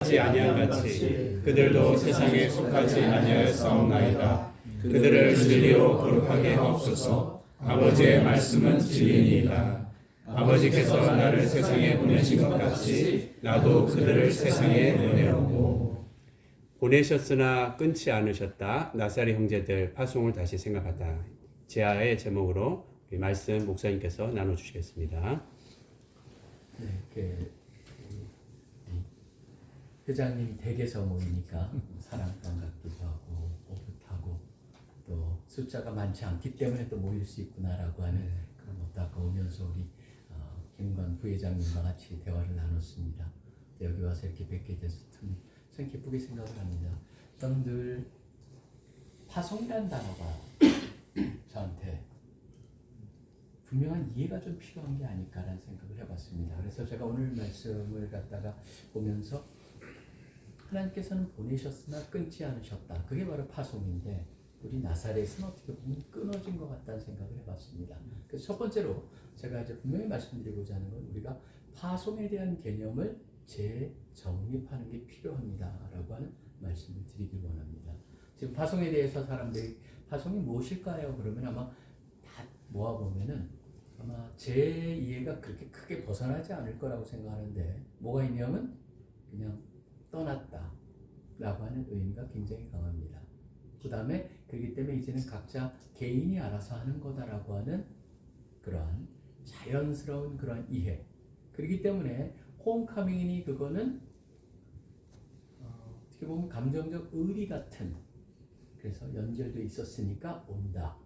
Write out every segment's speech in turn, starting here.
속하지 아니한 같이 그들도 세상에 속하지 아니하였사옵나이다. 그들을 진리로 거룩하게 하옵소서. 아버지의 말씀은 진리니이다. 아버지께서 나를 세상에 보내신 것 같이 나도 그들을 세상에 보내오고. 보내셨으나 끊지 않으셨다. 나사렛 형제들 파송을 다시 생각하다. 제아의 제목으로 우리 말씀 목사님께서 나눠주시겠습니다. 네, 회장님이 댁에서 모이니까 사랑방 같기도 하고 오붓하고 또 숫자가 많지 않기 때문에 또 모일 수 있구나라고 하는 그런 것도 아까 오면서 우리 김관 부회장님과 같이 대화를 나눴습니다. 여기 와서 이렇게 뵙게 돼서 참 기쁘게 생각을 합니다. 저는 늘 파송이라는 단어가 저한테 분명한 이해가 좀 필요한 게 아닐까라는 생각을 해봤습니다. 그래서 제가 오늘 말씀을 갖다가 보면서 하나님께서는 보내셨으나 끊지 않으셨다. 그게 바로 파송인데 우리 나사렛은 어떻게 보면 끊어진 것 같다는 생각을 해봤습니다. 그래서 첫 번째로 제가 이제 분명히 말씀드리고자 하는 건 우리가 파송에 대한 개념을 재정립하는 게 필요합니다라고 하는 말씀을 드리길 원합니다. 지금 파송에 대해서 사람들이 파송이 무엇일까요? 그러면 아마 다 모아보면은 아마 제 이해가 그렇게 크게 벗어나지 않을 거라고 생각하는데 뭐가 있냐면 그냥 떠났다 라고 하는 의미가 굉장히 강합니다. 그 다음에 그렇기 때문에 이제는 각자 개인이 알아서 하는 거다라고 하는 그러한 자연스러운 그러한 이해. 그렇기 때문에 홈커밍이니 그거는 어떻게 보면 감정적 의리 같은 그래서 연결도 있었으니까 온다.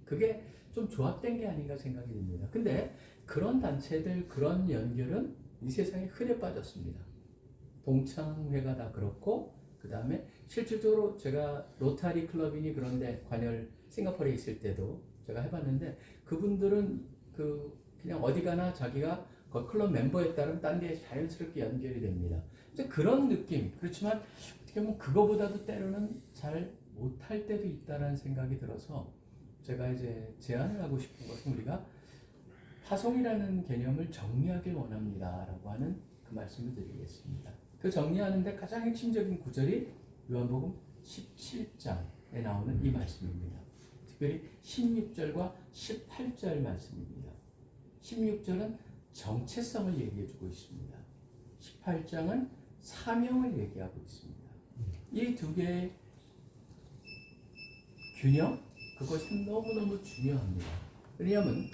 그게 좀 조합된 게 아닌가 생각이 듭니다. 근데 그런 단체들 그런 연결은 이 세상에 흔해 빠졌습니다. 동창회가 다 그렇고 그 다음에 실질적으로 제가 로타리 클럽이니 그런데 관여를 싱가포르에 있을 때도 제가 해봤는데 그분들은 그냥 어디 가나 자기가 그 클럽 멤버였다면 딴 데 자연스럽게 연결이 됩니다. 그런 느낌. 그렇지만 어떻게 보면 그거보다도 때로는 잘 못할 때도 있다는 생각이 들어서 제가 이제 제안을 하고 싶은 것은 우리가 파송이라는 개념을 정리하길 원합니다라고 하는 그 말씀을 드리겠습니다. 그 정리하는데 가장 핵심적인 구절이 요한복음 17장에 나오는 이 말씀입니다. 특별히 16절과 18절 말씀입니다. 16절은 정체성을 얘기해주고 있습니다. 18장은 사명을 얘기하고 있습니다. 이 두 개의 균형, 그것은 너무너무 중요합니다. 왜냐하면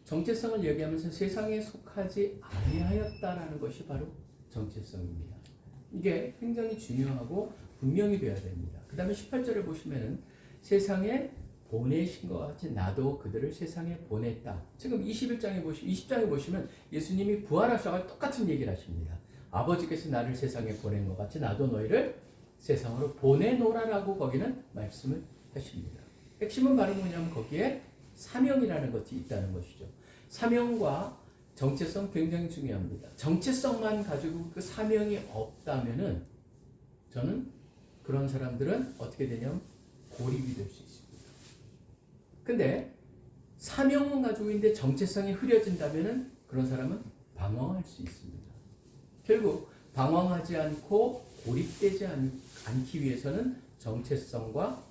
정체성을 얘기하면서 세상에 속하지 아니하였다라는 것이 바로 정체성입니다. 이게 굉장히 중요하고 분명히 돼야 됩니다. 그 다음에 18절을 보시면은 세상에 보내신 것 같이 나도 그들을 세상에 보냈다. 지금 20장에 보시면 예수님이 부활하셔서 똑같은 얘기를 하십니다. 아버지께서 나를 세상에 보낸 것 같이 나도 너희를 세상으로 보내노라라고 거기는 말씀을 하십니다. 핵심은 바로 뭐냐면 거기에 사명이라는 것이 있다는 것이죠. 사명과 정체성 굉장히 중요합니다. 정체성만 가지고 그 사명이 없다면은 저는 그런 사람들은 어떻게 되냐면 고립이 될 수 있습니다. 근데 사명은 가지고 있는데 정체성이 흐려진다면은 그런 사람은 방황할 수 있습니다. 결국 방황하지 않고 고립되지 않기 위해서는 정체성과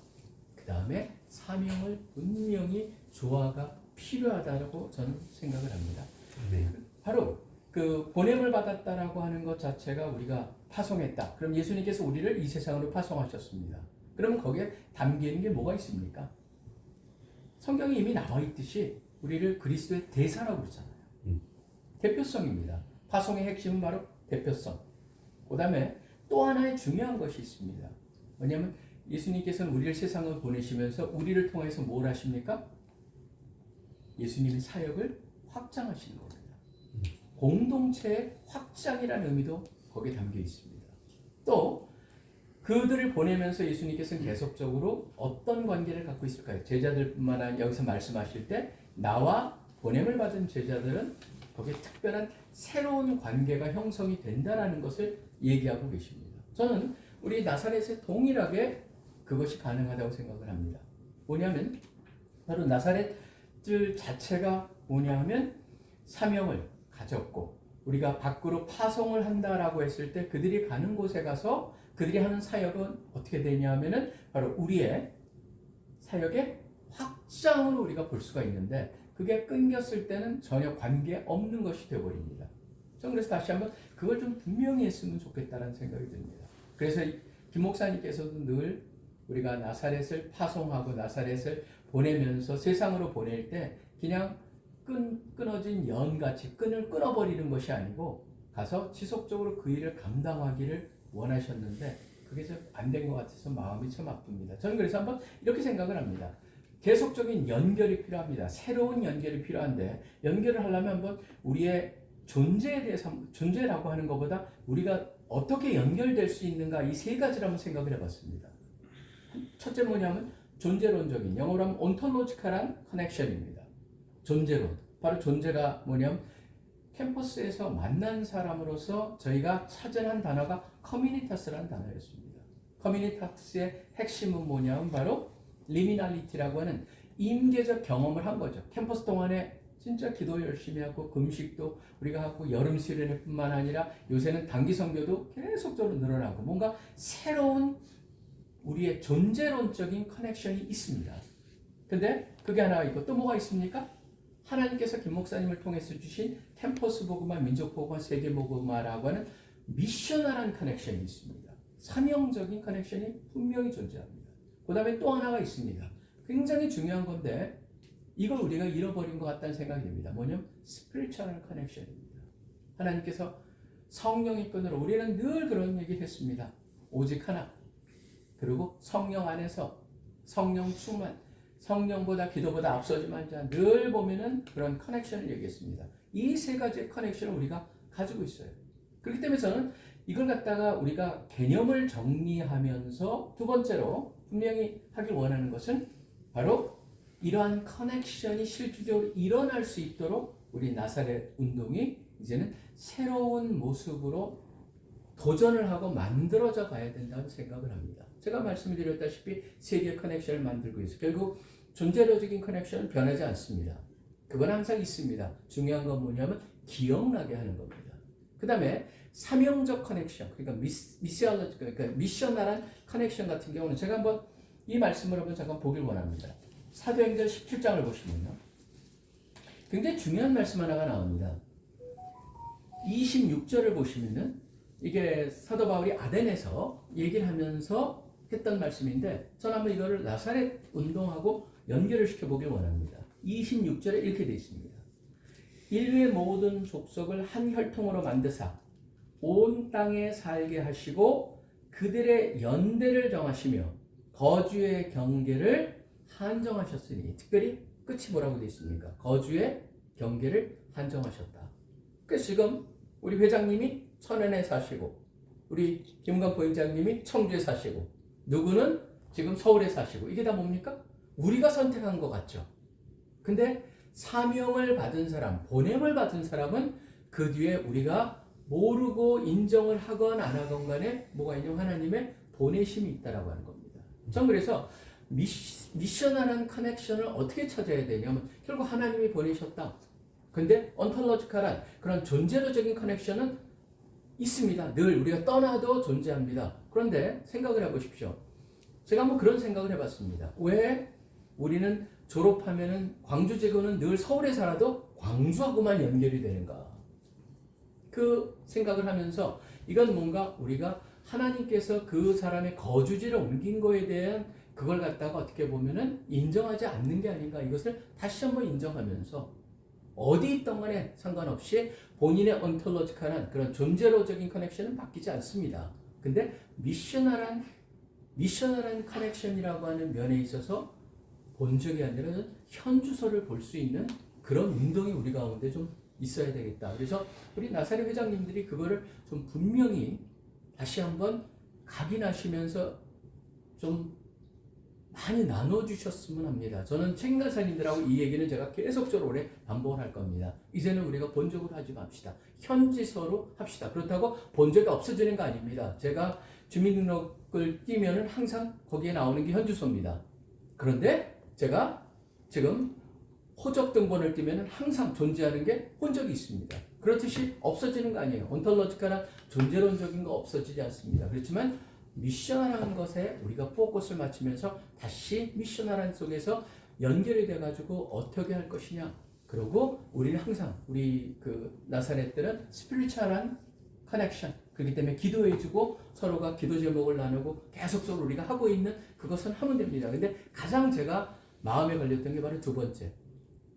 그 다음에 사명을 분명히 조화가 필요하다고 저는 생각을 합니다. 네. 바로 그 보냄을 받았다라고 하는 것 자체가 우리가 파송했다. 그럼 예수님께서 우리를 이 세상으로 파송하셨습니다. 그러면 거기에 담기는 게 뭐가 있습니까? 성경에 이미 나와 있듯이 우리를 그리스도의 대사라고 그러잖아요. 대표성입니다. 파송의 핵심은 바로 대표성. 그 다음에 또 하나의 중요한 것이 있습니다. 뭐냐면 예수님께서는 우리를 세상을 보내시면서 우리를 통해서 뭘 하십니까? 예수님의 사역을 확장하시는 겁니다. 공동체의 확장이라는 의미도 거기에 담겨 있습니다. 또 그들을 보내면서 예수님께서는 계속적으로 어떤 관계를 갖고 있을까요? 제자들뿐만 아니라 여기서 말씀하실 때 나와 보냄을 받은 제자들은 거기에 특별한 새로운 관계가 형성이 된다는 것을 얘기하고 계십니다. 저는 우리 나사렛에 동일하게 그것이 가능하다고 생각을 합니다. 뭐냐면 바로 나사렛들 자체가 뭐냐면 사명을 가졌고 우리가 밖으로 파송을 한다라고 했을 때 그들이 가는 곳에 가서 그들이 하는 사역은 어떻게 되냐 하면은 바로 우리의 사역의 확장을 우리가 볼 수가 있는데 그게 끊겼을 때는 전혀 관계 없는 것이 되어버립니다. 저는 그래서 다시 한번 그걸 좀 분명히 했으면 좋겠다는 생각이 듭니다. 그래서 김 목사님께서도 늘 우리가 나사렛을 파송하고 나사렛을 보내면서 세상으로 보낼 때 그냥 끊어진 연같이 끈을 끊어버리는 것이 아니고 가서 지속적으로 그 일을 감당하기를 원하셨는데 그게 좀 안 된 것 같아서 마음이 참 아픕니다. 저는 그래서 한번 이렇게 생각을 합니다. 계속적인 연결이 필요합니다. 새로운 연결이 필요한데 연결을 하려면 한번 우리의 존재에 대해서 존재라고 하는 것보다 우리가 어떻게 연결될 수 있는가 이 세 가지를 한번 생각을 해봤습니다. 첫째 뭐냐면 존재론적인 영어로 하면 온톨로지컬한 커넥션입니다. 존재론. 바로 존재가 뭐냐면 캠퍼스에서 만난 사람으로서 저희가 찾은 한 단어가 커뮤니타스라는 단어였습니다. 커뮤니타스의 핵심은 뭐냐면 바로 리미날리티라고 하는 임계적 경험을 한 거죠. 캠퍼스 동안에 진짜 기도 열심히 하고 금식도 우리가 하고 여름 수련회뿐만 아니라 요새는 단기 선교도 계속적으로 늘어나고 뭔가 새로운 우리의 존재론적인 커넥션이 있습니다. 근데 그게 하나 있고 또 뭐가 있습니까? 하나님께서 김 목사님을 통해서 주신 캠퍼스 복음화, 민족 복음화, 세계 복음화라고 하는 미셔널한 커넥션이 있습니다. 사명적인 커넥션이 분명히 존재합니다. 그 다음에 또 하나가 있습니다. 굉장히 중요한 건데 이걸 우리가 잃어버린 것 같다는 생각이 듭니다. 뭐냐면 스피리추얼한 커넥션입니다. 하나님께서 성령의 끈으로 우리는 늘 그런 얘기를 했습니다. 오직 하나. 그리고 성령 안에서 성령 충만, 성령보다 기도보다 앞서지 말자. 늘 보면은 그런 커넥션을 얘기했습니다. 이 세 가지의 커넥션을 우리가 가지고 있어요. 그렇기 때문에 저는 이걸 갖다가 우리가 개념을 정리하면서 두 번째로 분명히 하길 원하는 것은 바로 이러한 커넥션이 실질적으로 일어날 수 있도록 우리 나사렛 운동이 이제는 새로운 모습으로 도전을 하고 만들어져 가야 된다는 생각을 합니다. 제가 말씀드렸다시피 세 개의 커넥션을 만들고 있어요. 결국 존재론적인 커넥션은 변하지 않습니다. 그건 항상 있습니다. 중요한 건 뭐냐면 기억나게 하는 겁니다. 그 다음에 사명적 커넥션, 그러니까 그러니까 미셔널한 커넥션 같은 경우는 제가 한번 이 말씀을 한번 잠깐 보길 원합니다. 사도행전 17장을 보시면요. 굉장히 중요한 말씀 하나가 나옵니다. 26절을 보시면은 이게 사도 바울이 아덴에서 얘기를 하면서 했던 말씀인데 저는 한번 이거를 나사렛 운동하고 연결을 시켜보길 원합니다. 26절에 이렇게 되어 있습니다. 인류의 모든 족속을 한 혈통으로 만드사 온 땅에 살게 하시고 그들의 연대를 정하시며 거주의 경계를 한정하셨으니 특별히 끝이 뭐라고 되어 있습니까? 거주의 경계를 한정하셨다. 그래서 지금 우리 회장님이 천안에 사시고 우리 김관 부회장님이 청주에 사시고 누구는 지금 서울에 사시고 이게 다 뭡니까? 우리가 선택한 것 같죠. 근데 사명을 받은 사람, 보냄을 받은 사람은 그 뒤에 우리가 모르고 인정을 하건 안 하건 간에 뭐가 있냐면 하나님의 보내심이 있다라고 하는 겁니다. 전 그래서 미셔널한 커넥션을 어떻게 찾아야 되냐면 결국 하나님이 보내셨다. 근데 온톨로지컬한 그런 존재로적인 커넥션은 있습니다. 늘 우리가 떠나도 존재합니다. 그런데 생각을 해보십시오. 제가 한번 그런 생각을 해봤습니다. 왜 우리는 졸업하면은 광주 직원은 늘 서울에 살아도 광주하고만 연결이 되는가? 그 생각을 하면서 이건 뭔가 우리가 하나님께서 그 사람의 거주지를 옮긴 거에 대한 그걸 갖다가 어떻게 보면은 인정하지 않는 게 아닌가 이것을 다시 한번 인정하면서 어디 있던 간에 상관없이 본인의 온톨로지컬한 그런 존재로적인 커넥션은 바뀌지 않습니다. 근데 미셔널한 커넥션이라고 하는 면에 있어서 본적이 아니라 현주소를 볼 수 있는 그런 운동이 우리 가운데 좀 있어야 되겠다. 그래서 우리 나사렛 회장님들이 그거를 좀 분명히 다시 한번 각인하시면서 좀 많이 나눠주셨으면 합니다. 저는 책임간사님들하고 이 얘기는 제가 계속적으로 오래 반복을 할 겁니다. 이제는 우리가 본적으로 하지 맙시다. 현지서로 합시다. 그렇다고 본적이 없어지는 거 아닙니다. 제가 주민등록을 띄면은 항상 거기에 나오는 게 현주소입니다. 그런데 제가 지금 호적 등본을 띄면은 항상 존재하는 게 본적이 있습니다. 그렇듯이 없어지는 거 아니에요. 온톨로지컬한 존재론적인 거 없어지지 않습니다. 그렇지만 미션이라는 것에 우리가 포커스를 맞추면서 다시 미션이라는 속에서 연결이 돼가지고 어떻게 할 것이냐. 그리고 우리는 항상 우리 그 나사렛들은 스피리추얼한 커넥션, 그렇기 때문에 기도해주고 서로가 기도 제목을 나누고 계속적으로 우리가 하고 있는 그것은 하면 됩니다. 근데 가장 제가 마음에 걸렸던 게 바로 두 번째,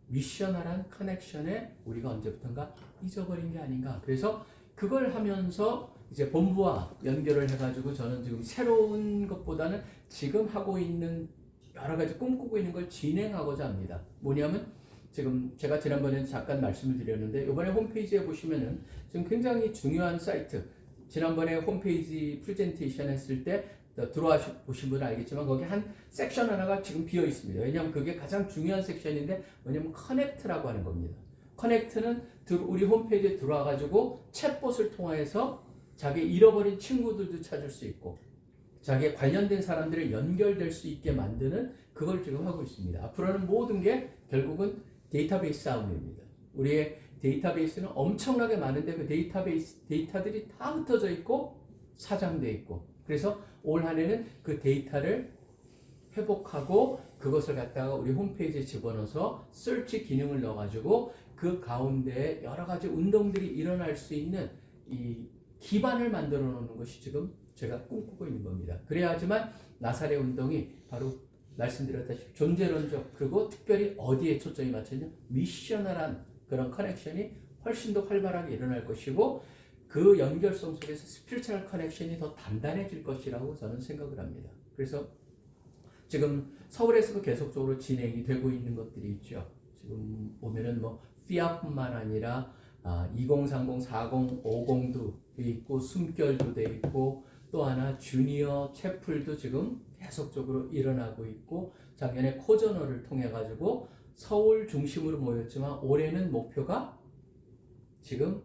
미셔널한 커넥션에 우리가 언제부턴가 잊어버린 게 아닌가. 그래서 그걸 하면서 이제 본부와 연결을 해가지고 저는 지금 새로운 것보다는 지금 하고 있는 여러 가지 꿈꾸고 있는 걸 진행하고자 합니다. 뭐냐면 지금 제가 지난번에 잠깐 말씀을 드렸는데 이번에 홈페이지에 보시면은 지금 굉장히 중요한 사이트, 지난번에 홈페이지 프레젠테이션 했을 때 들어와 보신 분은 알겠지만 거기 한 섹션 하나가 지금 비어 있습니다. 왜냐하면 그게 가장 중요한 섹션인데 뭐냐면 커넥트라고 하는 겁니다. 커넥트는 우리 홈페이지에 들어와 가지고 챗봇을 통해서 자기 잃어버린 친구들도 찾을 수 있고 자기에 관련된 사람들이 연결될 수 있게 만드는 그걸 지금 하고 있습니다. 앞으로는 모든 게 결국은 데이터베이스 싸움입니다. 우리의 데이터베이스는 엄청나게 많은데 그 데이터들이 다 흩어져 있고 사장되어 있고, 그래서 올 한 해는 그 데이터를 회복하고 그것을 갖다가 우리 홈페이지에 집어넣어서 설치 기능을 넣어가지고 그 가운데 여러 가지 운동들이 일어날 수 있는 이 기반을 만들어 놓는 것이 지금 제가 꿈꾸고 있는 겁니다. 그래야지만 나사렛 운동이 바로 말씀드렸다시피 존재론적, 그리고 특별히 어디에 초점이 맞춰있냐, 미셔널한 그런 커넥션이 훨씬 더 활발하게 일어날 것이고 그 연결성 속에서 스피리추얼 커넥션이 더 단단해질 것이라고 저는 생각을 합니다. 그래서 지금 서울에서도 계속적으로 진행이 되고 있는 것들이 있죠. 지금 보면은 뭐 피아뿐만 아니라 2030, 40, 50도 있고 숨결도 돼 있고 또 하나 주니어 채플도 지금 계속적으로 일어나고 있고 작년에 코저너를 통해 가지고 서울 중심으로 모였지만 올해는 목표가 지금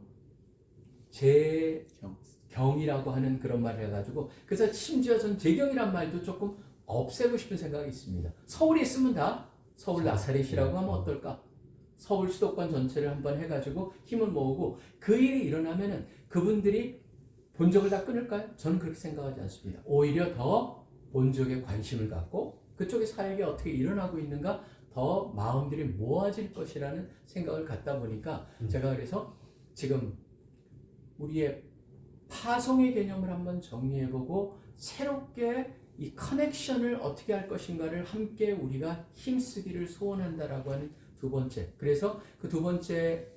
재경이라고 하는 그런 말을 해가지고 그래서 심지어 전 재경이란 말도 조금 없애고 싶은 생각이 있습니다. 서울에 있으면 다 서울 나사렛이라고 하면 어떨까? 서울 수도권 전체를 한번 해가지고 힘을 모으고 그 일이 일어나면은 그분들이 본적을 다 끊을까요? 저는 그렇게 생각하지 않습니다. 오히려 더 본적에 관심을 갖고 그쪽의 사역이 어떻게 일어나고 있는가 더 마음들이 모아질 것이라는 생각을 갖다 보니까 제가 그래서 지금 우리의 파송의 개념을 한번 정리해보고 새롭게 이 커넥션을 어떻게 할 것인가를 함께 우리가 힘쓰기를 소원한다라고 하는 두 번째. 그래서 그 두 번째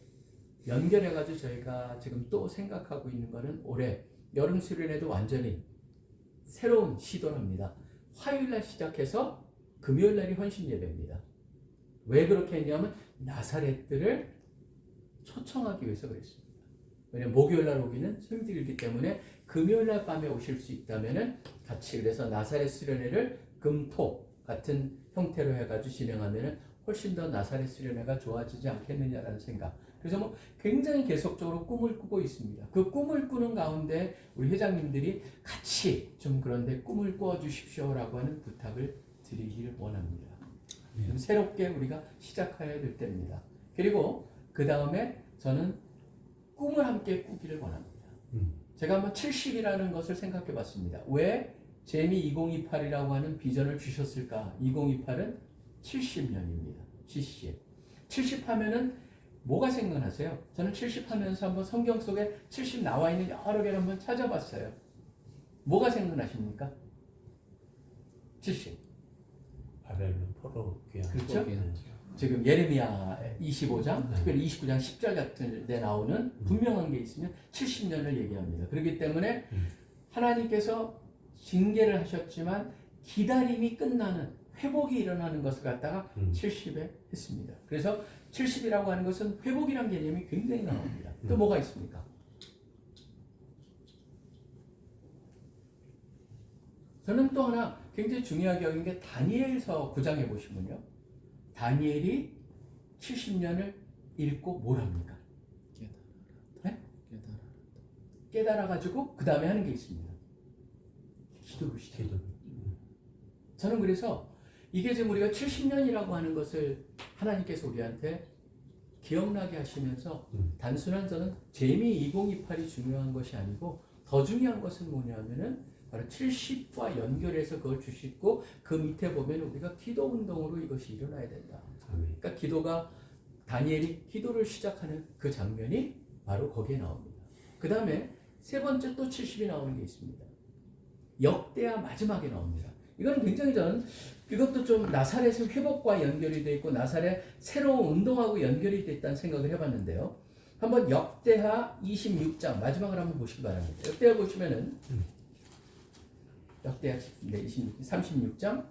연결해가지고 저희가 지금 또 생각하고 있는 거는 올해 여름 수련회도 완전히 새로운 시도를 합니다. 화요일날 시작해서 금요일날이 헌신 예배입니다. 왜 그렇게 했냐면 나사렛들을 초청하기 위해서 그랬습니다. 왜냐면 목요일날 오기는 힘들기 때문에 금요일날 밤에 오실 수 있다면은 같이 그래서 나사렛 수련회를 금토 같은 형태로 해가지고 진행하면은 훨씬 더 나사렛 수련회가 좋아지지 않겠느냐라는 생각. 그래서 뭐 굉장히 계속적으로 꿈을 꾸고 있습니다. 그 꿈을 꾸는 가운데 우리 회장님들이 같이 좀 그런데 꿈을 꾸어 주십시오라고 하는 부탁을 드리기를 원합니다. 새롭게 우리가 시작해야 될 때입니다. 그리고 그 다음에 저는 꿈을 함께 꾸기를 원합니다. 제가 한번 70이라는 것을 생각해 봤습니다. 왜 재미 2028이라고 하는 비전을 주셨을까? 2028은 70년입니다. 70 하면은 뭐가 생각나세요? 저는 70 하면서 한번 성경 속에 70 나와 있는 여러 개를 한번 찾아봤어요. 뭐가 생각나십니까? 70. 바벨론 포로 귀환. 그렇죠? 지금 예레미야 25장, 특별히 29장 10절 같은 데 나오는 분명한 게 있으면 70년을 얘기합니다. 그렇기 때문에 하나님께서 징계를 하셨지만 기다림이 끝나는 회복이 일어나는 것을 갖다가 70에 했습니다. 그래서 70이라고 하는 것은 회복이라는 개념이 굉장히 나옵니다. 또 뭐가 있습니까? 저는 또 하나 굉장히 중요하게 여긴 게 다니엘서 9장에 보시면요. 다니엘이 70년을 읽고 뭘 합니까? 깨달아가지고 그 다음에 하는 게 있습니다. 기도를 시켜요. 저는 그래서 이게 지금 우리가 70년이라고 하는 것을 하나님께서 우리한테 기억나게 하시면서 단순한 저는 재미 2028이 중요한 것이 아니고 더 중요한 것은 뭐냐면은 바로 70과 연결해서 그걸 주시고 그 밑에 보면 우리가 기도 운동으로 이것이 일어나야 된다. 아멘. 그러니까 기도가 다니엘이 기도를 시작하는 그 장면이 바로 거기에 나옵니다. 그 다음에 세 번째 또 70이 나오는 게 있습니다. 역대하 마지막에 나옵니다. 이거는 굉장히 저는 이것도 좀 나사렛의 회복과 연결이 되어 있고 나사렛 새로운 운동하고 연결이 됐다는 생각을 해봤는데요. 한번 역대하 26장 마지막을 한번 보시기 바랍니다. 역대하 보시면은 역대하 36장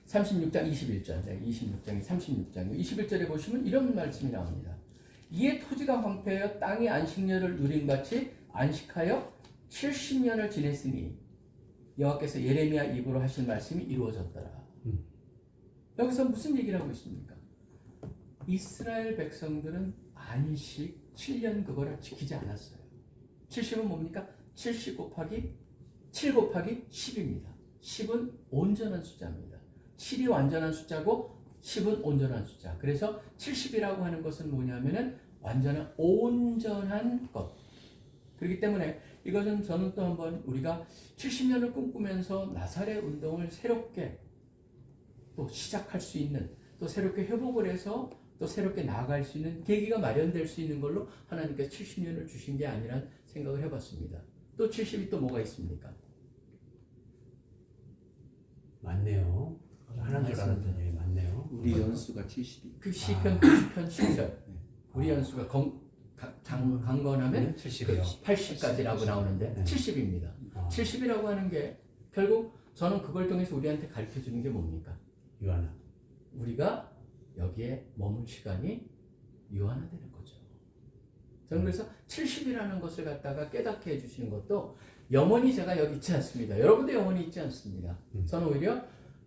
21절 26장이 36장이요. 21절에 보시면 이런 말씀이 나옵니다. 이에 토지가 황폐하여 땅이 안식년을 누림같이 안식하여 70년을 지냈으니 여호와께서 예레미야 입으로 하신 말씀이 이루어졌더라. 여기서 무슨 얘기를 하고 있습니까? 이스라엘 백성들은 안식 7년 그거를 지키지 않았어요. 70은 뭡니까? 7 곱하기 10입니다. 10은 온전한 숫자입니다. 7이 완전한 숫자고 10은 온전한 숫자. 그래서 70이라고 하는 것은 뭐냐면은 완전한 온전한 것. 그렇기 때문에 이것은 저는 또 한번 우리가 70년을 꿈꾸면서 나사렛 운동을 새롭게 또 시작할 수 있는 또 새롭게 회복을 해서 또 새롭게 나아갈 수 있는 계기가 마련될 수 있는 걸로 하나님께서 70년을 주신 게 아니란 생각을 해봤습니다. 또 70이 또 뭐가 있습니까? 맞네요. 하나인 줄 알았더니 맞네요. 우리 연수가 70이. 그 시편 90편 10절 우리 연수가 강건하면 70이요. 80까지라고 나오는데 네. 70입니다. 아. 70이라고 하는 게 결국 저는 그걸 통해서 우리한테 가르쳐 주는 게 뭡니까? 유한나. 우리가 여기에 머물 시간이 유한화되는 거죠. 저는 그래서 70이라는 것을 갖다가 깨닫게 해주시는 것도 영원히 제가 여기 있지 않습니다. 여러분도 영원히 있지 않습니다. 저는 오히려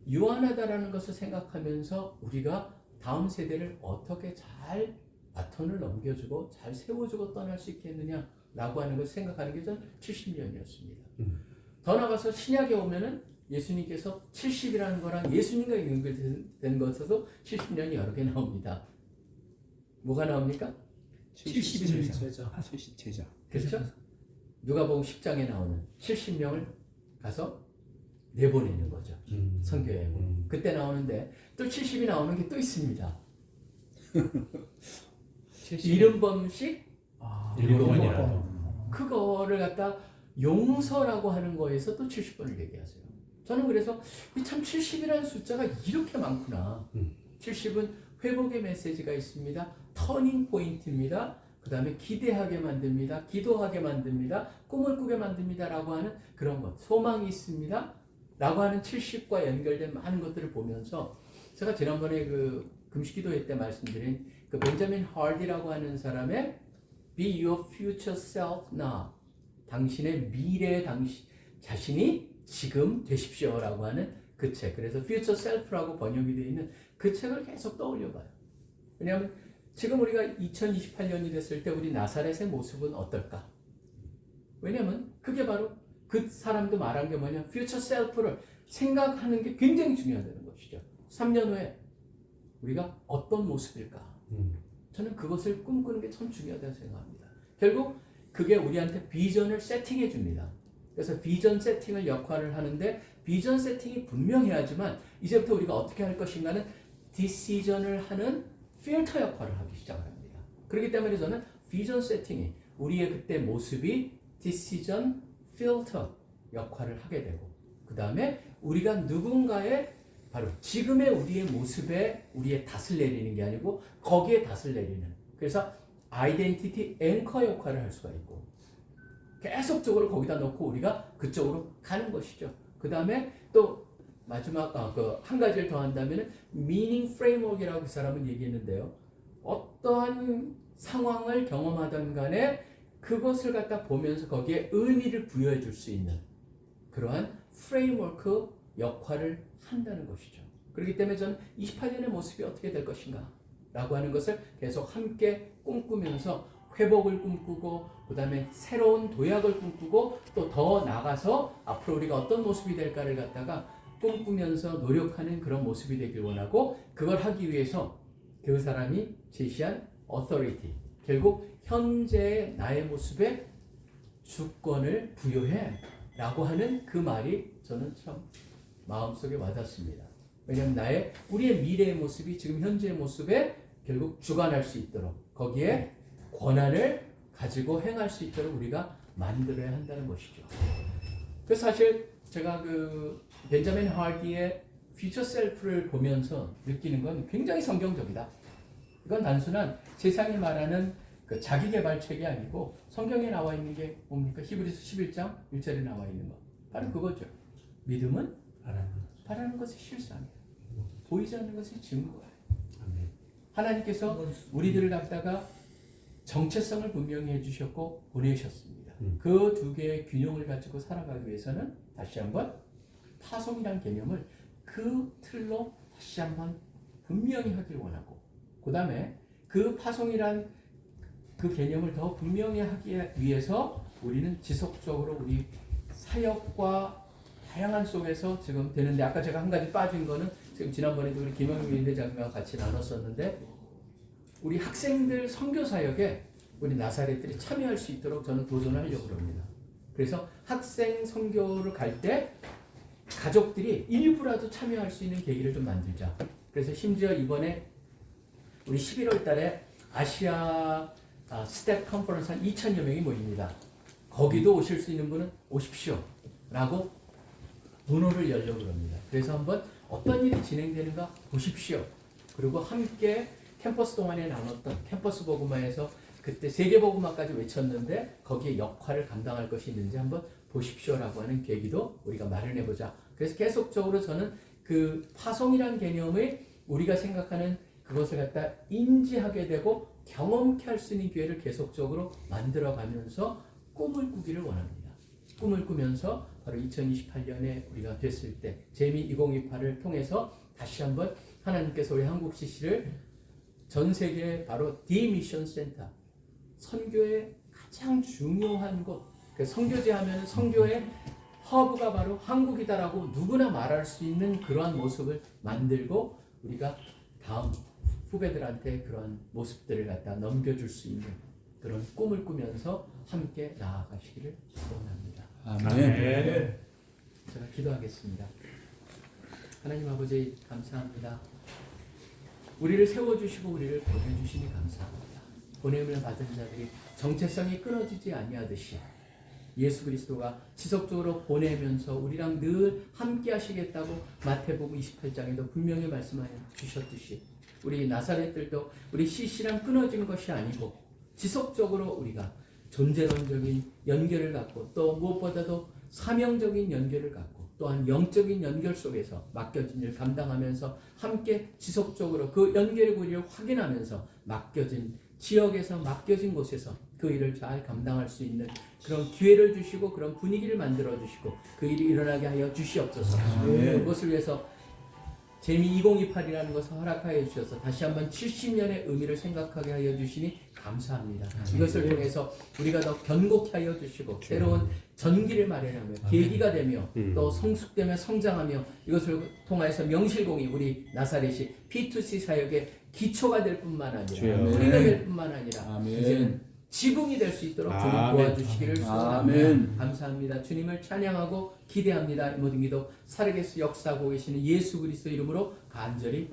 유한하다라는 것을 생각하면서 우리가 다음 세대를 어떻게 잘 바톤을 넘겨주고 잘 세워주고 떠날 수 있겠느냐라고 하는 것을 생각하는 게 전 70년이었습니다. 더 나아가서 신약에 오면은 예수님께서 70이라는 거랑 예수님과 연결된 것에서도 70년이 여러 개 나옵니다. 뭐가 나옵니까? 70 제자. 70 제자. 그렇죠? 누가복음 10장에 나오는 70명을 가서 내보내는 거죠. 선교여행으로. 그때 나오는데 또 70이 나오는 게 또 있습니다. 70번씩 7번이라도. 그거를 갖다 용서라고 하는 거에서 또 70번을 얘기하세요. 저는 그래서 참 70이라는 숫자가 이렇게 많구나. 70은 회복의 메시지가 있습니다. 터닝 포인트입니다. 그 다음에 기대하게 만듭니다. 기도하게 만듭니다. 꿈을 꾸게 만듭니다. 라고 하는 그런 것. 소망이 있습니다. 라고 하는 70과 연결된 많은 것들을 보면서 제가 지난번에 그 금식기도회 때 말씀드린 그 벤자민 하디라고 하는 사람의 Be your future self now. 당신의 미래의 자신이 지금 되십시오라고 하는 그 책. 그래서 future self라고 번역이 되어 있는 그 책을 계속 떠올려봐요. 왜냐하면 지금 우리가 2028년이 됐을 때 우리 나사렛의 모습은 어떨까? 왜냐하면 그게 바로 그 사람도 말한 게 뭐냐? future self를 생각하는 게 굉장히 중요하다는 것이죠. 3년 후에 우리가 어떤 모습일까? 저는 그것을 꿈꾸는 게 참 중요하다고 생각합니다. 결국 그게 우리한테 비전을 세팅해 줍니다. 그래서 비전 세팅을 역할을 하는데 비전 세팅이 분명해야지만 이제부터 우리가 어떻게 할 것인가는 디시전을 하는 필터 역할을 하기 시작을 합니다. 그렇기 때문에 저는 비전 세팅이 우리의 그때 모습이 디시전 필터 역할을 하게 되고 그 다음에 우리가 누군가의 바로 지금의 우리의 모습에 우리의 닷을 내리는 게 아니고 거기에 닷을 내리는 그래서 아이덴티티 앵커 역할을 할 수가 있고 계속적으로 거기다 놓고 우리가 그쪽으로 가는 것이죠. 그 다음에 또 마지막 그 한 가지를 더 한다면은 미닝 프레임워크라고 그 사람은 얘기했는데요. 어떠한 상황을 경험하던 간에 그것을 갖다 보면서 거기에 의미를 부여해 줄 수 있는 그러한 프레임워크 역할을 한다는 것이죠. 그렇기 때문에 저는 28년의 모습이 어떻게 될 것인가 라고 하는 것을 계속 함께 꿈꾸면서 회복을 꿈꾸고 그 다음에 새로운 도약을 꿈꾸고 또 더 나가서 앞으로 우리가 어떤 모습이 될까를 갖다가 꿈꾸면서 노력하는 그런 모습이 되길 원하고 그걸 하기 위해서 그 사람이 제시한 authority, 결국 현재의 나의 모습에 주권을 부여해 라고 하는 그 말이 저는 참 마음속에 와닿습니다. 왜냐하면 우리의 미래의 모습이 지금 현재의 모습에 결국 주관할 수 있도록 거기에 권한을 가지고 행할 수 있도록 우리가 만들어야 한다는 것이죠. 그래서 사실 제가 그 벤자민 하디의 퓨처 셀프를 보면서 느끼는 건 굉장히 성경적이다. 이건 단순한 세상이 말하는 그 자기개발책이 아니고 성경에 나와 있는 게 뭡니까? 히브리서 11장 1절에 나와 있는 거. 바로 그거죠. 믿음은 바라는 것이 실상이에요. 보이지 않는 것이 증거예요. 아멘. 하나님께서 우리들을 갖다가 정체성을 분명히 해주셨고 보내셨습니다. 그 두 개의 균형을 가지고 살아가기 위해서는 다시 한번 파송이란 개념을 그 틀로 다시 한번 분명히 하길 원하고, 그 다음에 그 파송이란 그 개념을 더 분명히 하기 위해서 우리는 지속적으로 우리 사역과 다양한 속에서 지금 되는데, 아까 제가 한 가지 빠진 거는 지금 지난번에도 우리 김영민 회장님과 같이 나눴었는데, 우리 학생들 선교 사역에 우리 나사렛들이 참여할 수 있도록 저는 도전을 하려고 합니다. 그래서 학생 선교를 갈 때 가족들이 일부라도 참여할 수 있는 계기를 좀 만들자. 그래서 심지어 이번에 우리 11월 달에 아시아 스텝 컨퍼런스 한 2,000여 명이 모입니다. 거기도 오실 수 있는 분은 오십시오 라고 문호를 열려고 합니다. 그래서 한번 어떤 일이 진행되는가 보십시오. 그리고 함께 캠퍼스 동안에 나눴던 캠퍼스 복음화에서 그때 세계복음화까지 외쳤는데 거기에 역할을 감당할 것이 있는지 한번 보십시오라고 하는 계기도 우리가 마련해보자. 그래서 계속적으로 저는 그 파송이란 개념을 우리가 생각하는 그것을 갖다 인지하게 되고 경험케 할 수 있는 기회를 계속적으로 만들어가면서 꿈을 꾸기를 원합니다. 꿈을 꾸면서 바로 2028년에 우리가 됐을 때 재미 2028을 통해서 다시 한번 하나님께서 우리 한국 CC를 전 세계 바로 디미션 센터, 선교의 가장 중요한 곳, 선교제 하면 선교의 허브가 바로 한국이다라고 누구나 말할 수 있는 그러한 모습을 만들고 우리가 다음 후배들한테 그런 모습들을 갖다 넘겨줄 수 있는 그런 꿈을 꾸면서 함께 나아가시기를 원합니다. 아멘. 제가 기도하겠습니다. 하나님 아버지 감사합니다. 우리를 세워주시고 우리를 보내주시니 감사합니다. 보냄을 받은 자들이 정체성이 끊어지지 아니하듯이 예수 그리스도가 지속적으로 보내면서 우리랑 늘 함께 하시겠다고 마태복음 28장에도 분명히 말씀하여 주셨듯이 우리 나사렛들도 우리 CC랑 끊어진 것이 아니고 지속적으로 우리가 존재론적인 연결을 갖고 또 무엇보다도 사명적인 연결을 갖고 또한 영적인 연결 속에서 맡겨진 일을 감당하면서 함께 지속적으로 그 연결의 고리를 확인하면서 맡겨진 지역에서 맡겨진 곳에서 그 일을 잘 감당할 수 있는 그런 기회를 주시고 그런 분위기를 만들어 주시고 그 일이 일어나게 하여 주시옵소서. 그것을 위해서 재미 2028이라는 것을 허락하여 주셔서 다시 한번 70년의 의미를 생각하게 하여 주시니 감사합니다. 이것을 통해서 우리가 더 견고케 하여 주시고 새로운 전기를 마련하며 계기가 되며 또 성숙되며 성장하며 이것을 통해서 명실공히 우리 나사렛이 P2C 사역의 기초가 될 뿐만 아니라 뿌리가 될 뿐만 아니라 이제는 지붕이 될 수 있도록 주님 도와주시기를 소원합니다. 감사합니다. 주님을 찬양하고 기대합니다. 이 모든 기도 살아계시 역사하고 계시는 예수 그리스도 이름으로 간절히